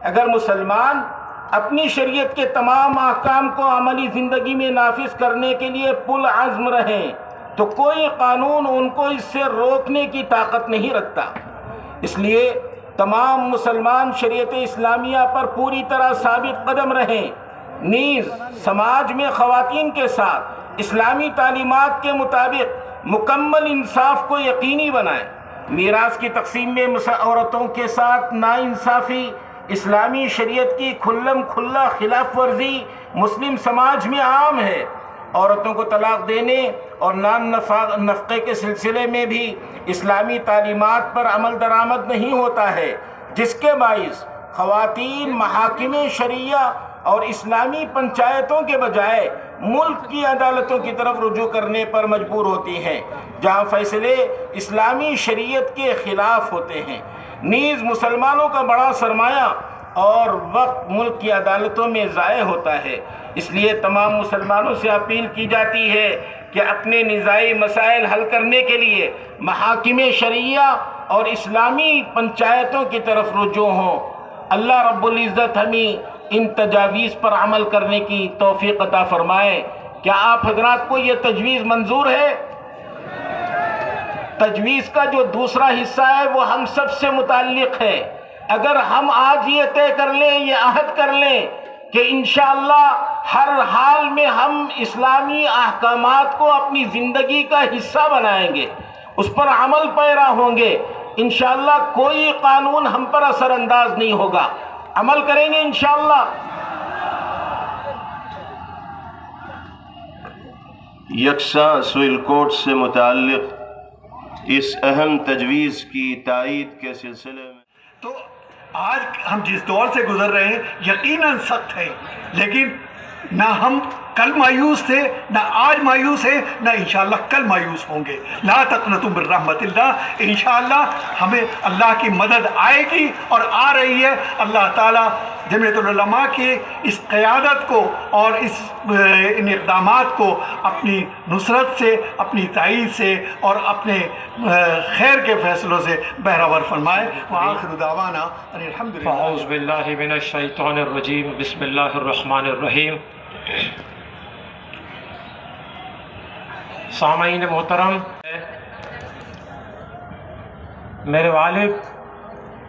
اگر مسلمان اپنی شریعت کے تمام احکام کو عملی زندگی میں نافذ کرنے کے لیے پرعزم رہیں تو کوئی قانون ان کو اس سے روکنے کی طاقت نہیں رکھتا۔ اس لیے تمام مسلمان شریعت اسلامیہ پر پوری طرح ثابت قدم رہیں، نیز سماج میں خواتین کے ساتھ اسلامی تعلیمات کے مطابق مکمل انصاف کو یقینی بنائیں۔ میراث کی تقسیم میں عورتوں کے ساتھ ناانصافی، اسلامی شریعت کی کھلم کھلا خلاف ورزی مسلم سماج میں عام ہے۔ عورتوں کو طلاق دینے اور نان نفقے کے سلسلے میں بھی اسلامی تعلیمات پر عمل درآمد نہیں ہوتا ہے، جس کے باعث خواتین محاکم شرعیہ اور اسلامی پنچایتوں کے بجائے ملک کی عدالتوں کی طرف رجوع کرنے پر مجبور ہوتی ہیں، جہاں فیصلے اسلامی شریعت کے خلاف ہوتے ہیں۔ نیز مسلمانوں کا بڑا سرمایہ اور وقت ملک کی عدالتوں میں ضائع ہوتا ہے۔ اس لیے تمام مسلمانوں سے اپیل کی جاتی ہے کہ اپنے نزاعی مسائل حل کرنے کے لیے محاکم شرعیہ اور اسلامی پنچایتوں کی طرف رجوع ہوں۔ اللہ رب العزت ہمیں ان تجاویز پر عمل کرنے کی توفیق عطا فرمائے۔ کیا آپ حضرات کو یہ تجویز منظور ہے؟ تجویز کا جو دوسرا حصہ ہے وہ ہم سب سے متعلق ہے۔ اگر ہم آج یہ طے کر لیں، یہ عہد کر لیں کہ انشاءاللہ ہر حال میں ہم اسلامی احکامات کو اپنی زندگی کا حصہ بنائیں گے، اس پر عمل پیرا ہوں گے، انشاءاللہ کوئی قانون ہم پر اثر انداز نہیں ہوگا، عمل کریں گے انشاءاللہ۔ یکساں سویل کوٹ سے متعلق اس اہم تجویز کی تائید کے سلسلے میں تو آج ہم جس دور سے گزر رہے ہیں یقیناً سخت ہے، لیکن نہ ہم کل مایوس تھے، نہ آج مایوس ہیں، نہ انشاءاللہ کل مایوس ہوں گے۔ لا تقنطوا من رحمت اللہ، انشاءاللہ ہمیں اللہ کی مدد آئے گی اور آ رہی ہے۔ اللہ تعالیٰ جمعیت العلماء کی اس قیادت کو اور ان اقدامات کو اپنی نصرت سے، اپنی تائید سے اور اپنے خیر کے فیصلوں سے بہرور فرمائے۔ وآخر دعوانا ان الحمدللہ۔ اعوذ باللہ من الشیطان الرجیم، بسم اللہ الرحمن الرحیم۔ سامعین محترم، میرے والد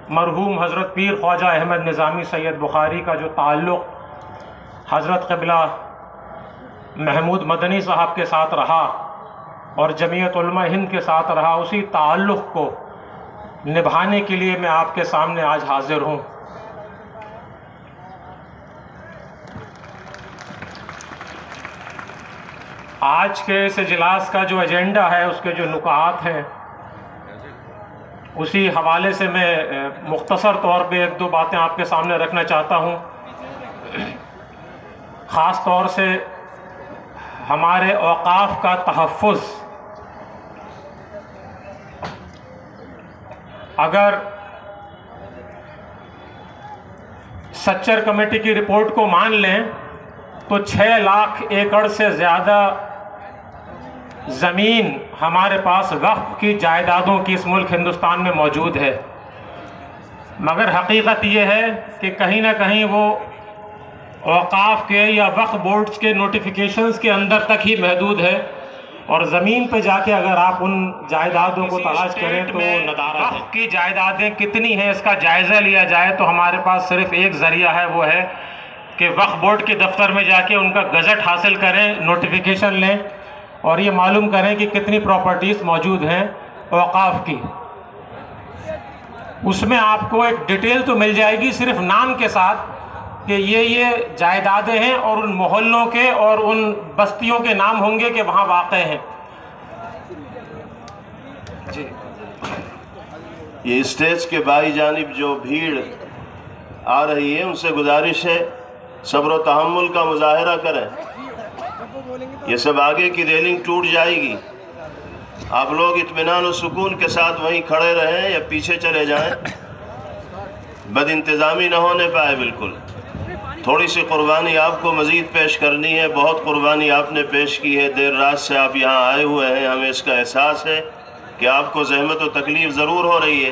مرحوم حضرت پیر خواجہ احمد نظامی سید بخاری کا جو تعلق حضرت قبلہ محمود مدنی صاحب کے ساتھ رہا اور جمعیت علماء ہند کے ساتھ رہا، اسی تعلق کو نبھانے کے لیے میں آپ کے سامنے آج حاضر ہوں۔ آج کے اس اجلاس کا جو ایجنڈا ہے، اس کے جو نکات ہیں، اسی حوالے سے میں مختصر طور پہ ایک دو باتیں آپ کے سامنے رکھنا چاہتا ہوں۔ خاص طور سے ہمارے اوقاف کا تحفظ، اگر سچر کمیٹی کی رپورٹ کو مان لیں تو 6 لاکھ ایکڑ سے زیادہ زمین ہمارے پاس وقف کی جائیدادوں کی اس ملک ہندوستان میں موجود ہے، مگر حقیقت یہ ہے کہ کہیں نہ کہیں وہ اوقاف کے یا وقف بورڈز کے نوٹیفیکیشنز کے اندر تک ہی محدود ہے، اور زمین پہ جا کے اگر آپ ان جائیدادوں کو تلاش کریں تو ندارت ہے۔ وقف کی جائیدادیں کتنی ہیں اس کا جائزہ لیا جائے تو ہمارے پاس صرف ایک ذریعہ ہے، وہ ہے کہ وقف بورڈ کے دفتر میں جا کے ان کا گزٹ حاصل کریں، نوٹیفیکیشن لیں اور یہ معلوم کریں کہ کتنی پراپرٹیز موجود ہیں اوقاف کی۔ اس میں آپ کو ایک ڈیٹیل تو مل جائے گی صرف نام کے ساتھ کہ یہ جائیدادیں ہیں، اور ان محلوں کے اور ان بستیوں کے نام ہوں گے کہ وہاں واقع ہیں۔ جی، یہ اسٹیج کے بائیں جانب جو بھیڑ آ رہی ہے ان سے گزارش ہے صبر و تحمل کا مظاہرہ کریں۔ یہ سب آگے کی ریلنگ ٹوٹ جائے گی، آپ لوگ اطمینان و سکون کے ساتھ وہیں کھڑے رہیں یا پیچھے چلے جائیں، بد انتظامی نہ ہونے پائے۔ بالکل تھوڑی سی قربانی آپ کو مزید پیش کرنی ہے، بہت قربانی آپ نے پیش کی ہے، دیر رات سے آپ یہاں آئے ہوئے ہیں، ہمیں اس کا احساس ہے کہ آپ کو زحمت و تکلیف ضرور ہو رہی ہے،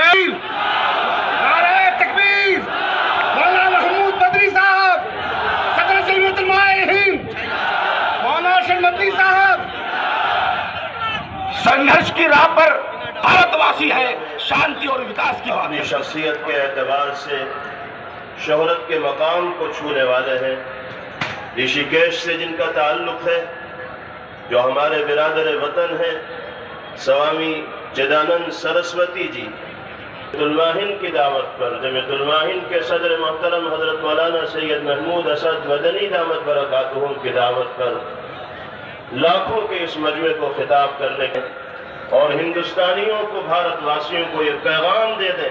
تکبیر! نعرہ تکبیر! مولانا محمود بدری صاحب، صدر جمعیت علماء ہند، مولانا ارشد مدنی صاحب، سنگھرش کی راہ پر بھارت واسی ہے، شانتی اور وکاس کی بات اپنی ہے۔ شخصیت کے اعتبار سے شہرت کے مقام کو چھونے والے ہیں، رشی کیش سے جن کا تعلق ہے، جو ہمارے برادر وطن ہیں، سوامی چدانند سرسوتی جی، جمعیت علماء ہند کی دعوت پر جمعیت علماء ہند کے صدر محترم حضرت مولانا سید محمود اسد مدنی دامت برکاتہم کی دعوت پر لاکھوں کے اس مجمع کو خطاب کرنے کے اور ہندوستانیوں کو، بھارت واسیوں کو یہ پیغام دے دیں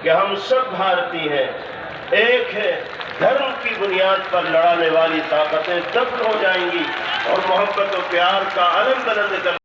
کہ ہم سب بھارتی ہیں، ایک ہے، دھرم کی بنیاد پر لڑانے والی طاقتیں دفن ہو جائیں گی اور محبت و پیار کا علم بلند کر